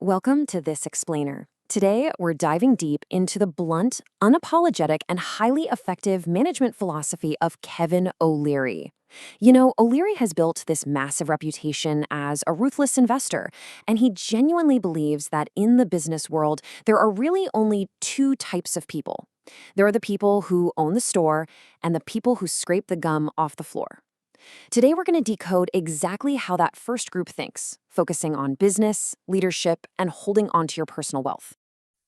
Welcome to This Explainer. Today, we're diving deep into the blunt, unapologetic, and highly effective management philosophy of Kevin O'Leary. O'Leary has built this massive reputation as a ruthless investor, and he genuinely believes that in the business world, there are really only two types of people. There are the people who own the store and the people who scrape the gum off the floor. Today, we're going to decode exactly how that first group thinks, focusing on business, leadership, and holding onto your personal wealth.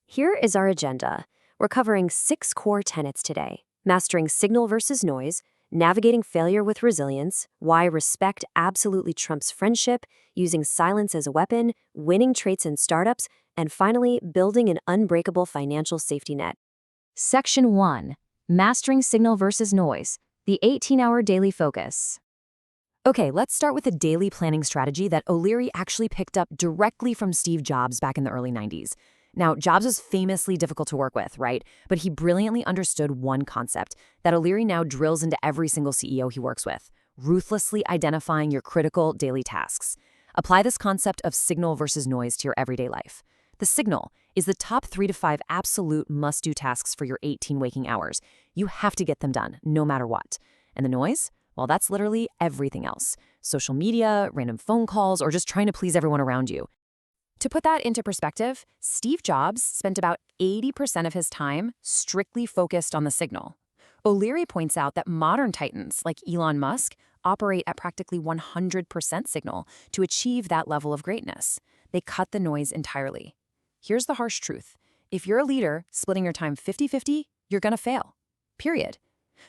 Here is our agenda. We're covering 6 core tenets today: mastering signal versus noise, navigating failure with resilience, why respect absolutely trumps friendship, using silence as a weapon, winning traits in startups, and finally, building an unbreakable financial safety net. Section 1. Mastering signal versus noise, the 18-hour daily focus. Okay, let's start with a daily planning strategy that O'Leary actually picked up directly from Steve Jobs back in the early 90s. Now, Jobs was famously difficult to work with, right? But he brilliantly understood one concept that O'Leary now drills into every single CEO he works with: ruthlessly identifying your critical daily tasks. Apply this concept of signal versus noise to your everyday life. The signal is the top 3 to 5 absolute must-do tasks for your 18 waking hours. You have to get them done, no matter what. And the noise? Well, that's literally everything else: social media, random phone calls, or just trying to please everyone around you. To put that into perspective, Steve Jobs spent about 80% of his time strictly focused on the signal. O'Leary points out that modern titans like Elon Musk operate at practically 100% signal to achieve that level of greatness. They cut the noise entirely. Here's the harsh truth: if you're a leader splitting your time 50-50, you're gonna fail. Period.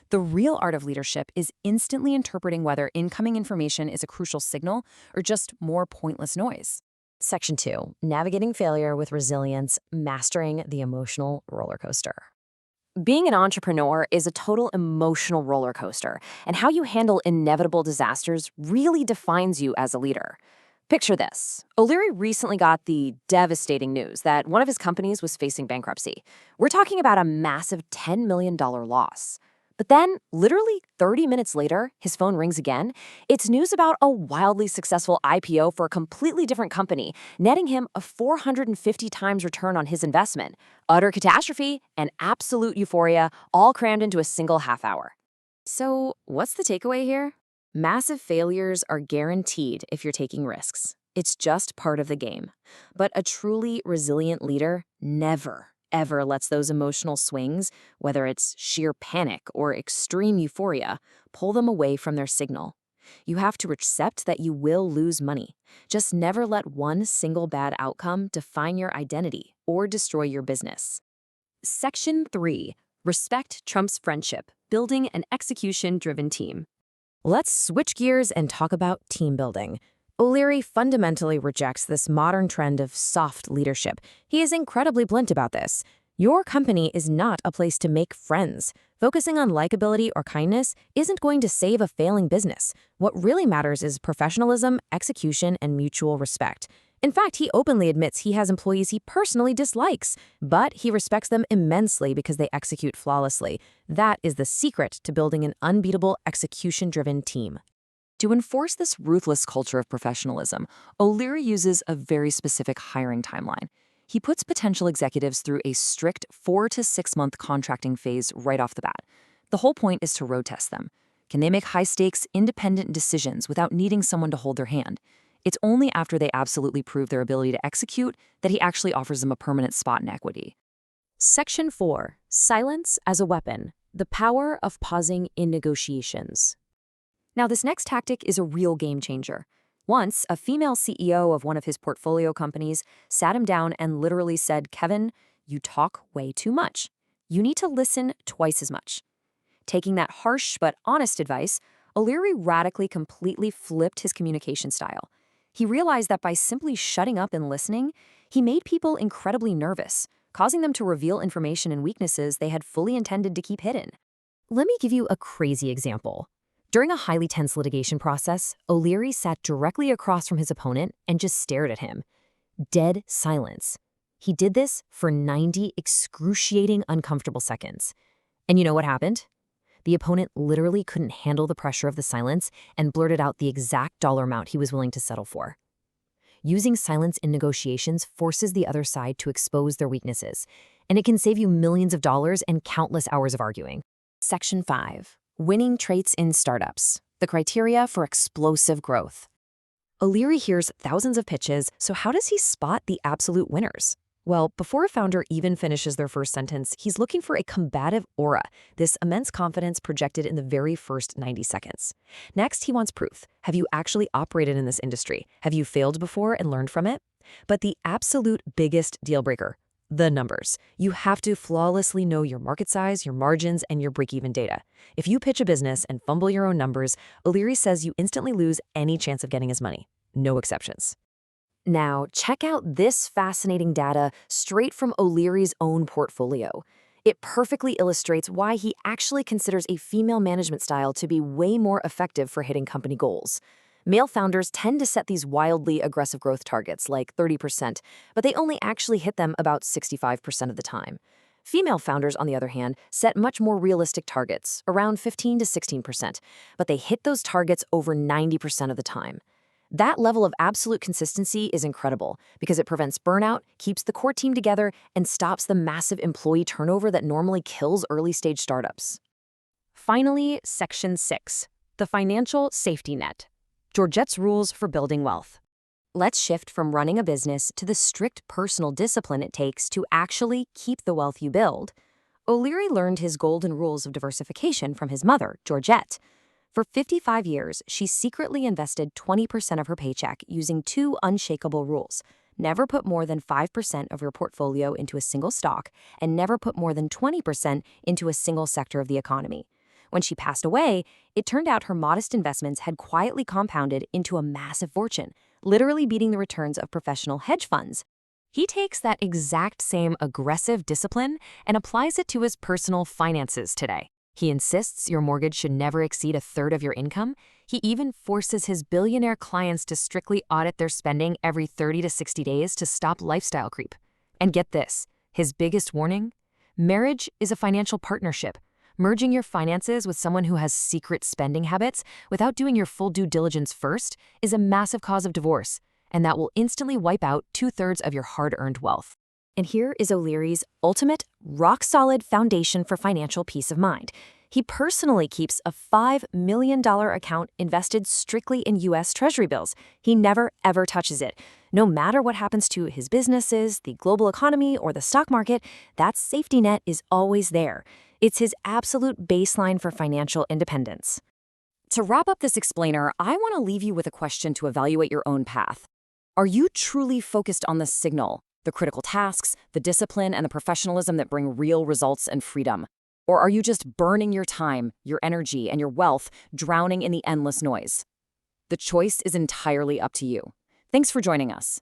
The real art of leadership is instantly interpreting whether incoming information is a crucial signal or just more pointless noise. Section 2. Navigating failure with resilience, mastering the emotional roller coaster. Being an entrepreneur is a total emotional roller coaster, and how you handle inevitable disasters really defines you as a leader. Picture this. O'Leary recently got the devastating news that one of his companies was facing bankruptcy. We're talking about a massive $10 million loss. But then, literally 30 minutes later, his phone rings again. It's news about a wildly successful IPO for a completely different company, netting him a 450 times return on his investment. Utter catastrophe and absolute euphoria, all crammed into a single half hour. So, what's the takeaway here? Massive failures are guaranteed if you're taking risks. It's just part of the game. But a truly resilient leader never, ever lets those emotional swings, whether it's sheer panic or extreme euphoria, pull them away from their signal. You have to accept that you will lose money. Just never let one single bad outcome define your identity or destroy your business. Section 3. Respect trumps friendship, building an execution-driven team. Let's switch gears and talk about team building. O'Leary fundamentally rejects this modern trend of soft leadership. He is incredibly blunt about this. Your company is not a place to make friends. Focusing on likability or kindness isn't going to save a failing business. What really matters is professionalism, execution, and mutual respect. In fact, he openly admits he has employees he personally dislikes, but he respects them immensely because they execute flawlessly. That is the secret to building an unbeatable, execution-driven team. To enforce this ruthless culture of professionalism, O'Leary uses a very specific hiring timeline. He puts potential executives through a strict 4 to 6 month contracting phase right off the bat. The whole point is to road test them. Can they make high-stakes, independent decisions without needing someone to hold their hand? It's only after they absolutely prove their ability to execute that he actually offers them a permanent spot in equity. Section 4. Silence as a weapon. The power of pausing in negotiations. Now, this next tactic is a real game changer. Once, a female CEO of one of his portfolio companies sat him down and literally said, "Kevin, you talk way too much. You need to listen twice as much." Taking that harsh but honest advice, O'Leary radically completely flipped his communication style. He realized that by simply shutting up and listening, he made people incredibly nervous, causing them to reveal information and weaknesses they had fully intended to keep hidden. Let me give you a crazy example. During a highly tense litigation process, O'Leary sat directly across from his opponent and just stared at him. Dead silence. He did this for 90 excruciating, uncomfortable seconds. And you know what happened? The opponent literally couldn't handle the pressure of the silence and blurted out the exact dollar amount he was willing to settle for. Using silence in negotiations forces the other side to expose their weaknesses, and it can save you millions of dollars and countless hours of arguing. Section 5. Winning traits in startups. The criteria for explosive growth. O'Leary hears thousands of pitches, so how does he spot the absolute winners? Well, before a founder even finishes their first sentence, he's looking for a combative aura, this immense confidence projected in the very first 90 seconds. Next, he wants proof. Have you actually operated in this industry? Have you failed before and learned from it? But the absolute biggest deal breaker, the numbers. You have to flawlessly know your market size, your margins, and your break-even data. If you pitch a business and fumble your own numbers, O'Leary says you instantly lose any chance of getting his money. No exceptions. Now, check out this fascinating data straight from O'Leary's own portfolio. It perfectly illustrates why he actually considers a female management style to be way more effective for hitting company goals. Male founders tend to set these wildly aggressive growth targets, like 30%, but they only actually hit them about 65% of the time. Female founders, on the other hand, set much more realistic targets, around 15 to 16%, but they hit those targets over 90% of the time. That level of absolute consistency is incredible because it prevents burnout, keeps the core team together, and stops the massive employee turnover that normally kills early-stage startups. Finally, Section 6, the financial safety net. Georgette's rules for building wealth. Let's shift from running a business to the strict personal discipline it takes to actually keep the wealth you build. O'Leary learned his golden rules of diversification from his mother, Georgette. For 55 years, she secretly invested 20% of her paycheck using two unshakable rules. Never put more than 5% of your portfolio into a single stock, and never put more than 20% into a single sector of the economy. When she passed away, it turned out her modest investments had quietly compounded into a massive fortune, literally beating the returns of professional hedge funds. He takes that exact same aggressive discipline and applies it to his personal finances today. He insists your mortgage should never exceed a third of your income. He even forces his billionaire clients to strictly audit their spending every 30 to 60 days to stop lifestyle creep. And get this, his biggest warning? Marriage is a financial partnership. Merging your finances with someone who has secret spending habits without doing your full due diligence first is a massive cause of divorce, and that will instantly wipe out 2/3 of your hard-earned wealth. And here is O'Leary's ultimate, rock-solid foundation for financial peace of mind. He personally keeps a $5 million account invested strictly in U.S. Treasury bills. He never, ever touches it. No matter what happens to his businesses, the global economy, or the stock market, that safety net is always there. It's his absolute baseline for financial independence. To wrap up this explainer, I want to leave you with a question to evaluate your own path. Are you truly focused on the signal, the critical tasks, the discipline, and the professionalism that bring real results and freedom? Or are you just burning your time, your energy, and your wealth, drowning in the endless noise? The choice is entirely up to you. Thanks for joining us.